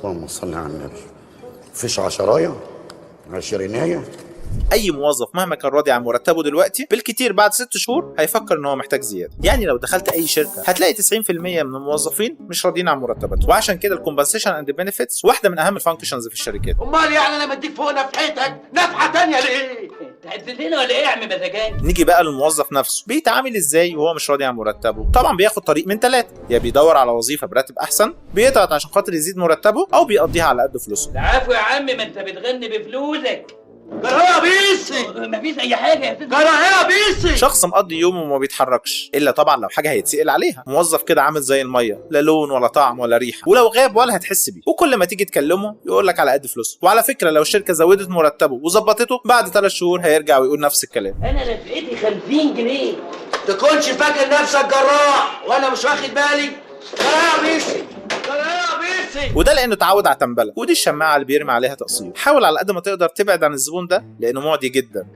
اللهم صل على النبي. مفيش عشرايه عشرينية. اي موظف مهما كان راضي عن مرتبه دلوقتي بالكتير بعد 6 شهور هيفكر ان هو محتاج زياده. يعني لو دخلت اي شركه هتلاقي 90% من الموظفين مش راضيين عن مرتباتهم. وعشان كده الكومبنسيشن اند بنفيتس واحده من اهم الفانكشنز في الشركات. امال يعني انا مديك فوق نفحتك نفحه تانية ليه؟ انت هتزلنا ولا ايه يا عم مزاجان؟ نيجي بقى للموظف نفسه، بيتعامل ازاي وهو مش راضي عن مرتبه؟ طبعا بياخد طريق من 3، يا بيدور على وظيفه براتب احسن، بيضغط عشان خاطر يزيد مرتبه، او بيقضيها على قد فلوسه. العفو يا عم، ما انت بتغني بفلوسك. جرى يا بيسي، مفيش اي حاجه يا سيدي. جرى يا بيسي. شخص مقضي يومه وما بيتحركش الا طبعا لو حاجه هيتسال عليها. موظف كده عامل زي الميه، لا لون ولا طعم ولا ريحه، ولو غاب ولا هتحس بيه، وكل ما تيجي تكلمه يقول لك على قد فلوسه. وعلى فكره لو الشركه زودت مرتبه وظبطته بعد 3 شهور هيرجع ويقول نفس الكلام. انا نفقتي 50 جنيه. تكونش فاكر نفسك جراح وانا مش واخد بالي. جرى يا بيسي، جرى يا بيسي. وده لانه اتعود على التنبله، ودي الشماعه اللي بيرمي عليها تقصير. حاول على قد ما تقدر تبعد عن الزبون ده لانه معدي جدا.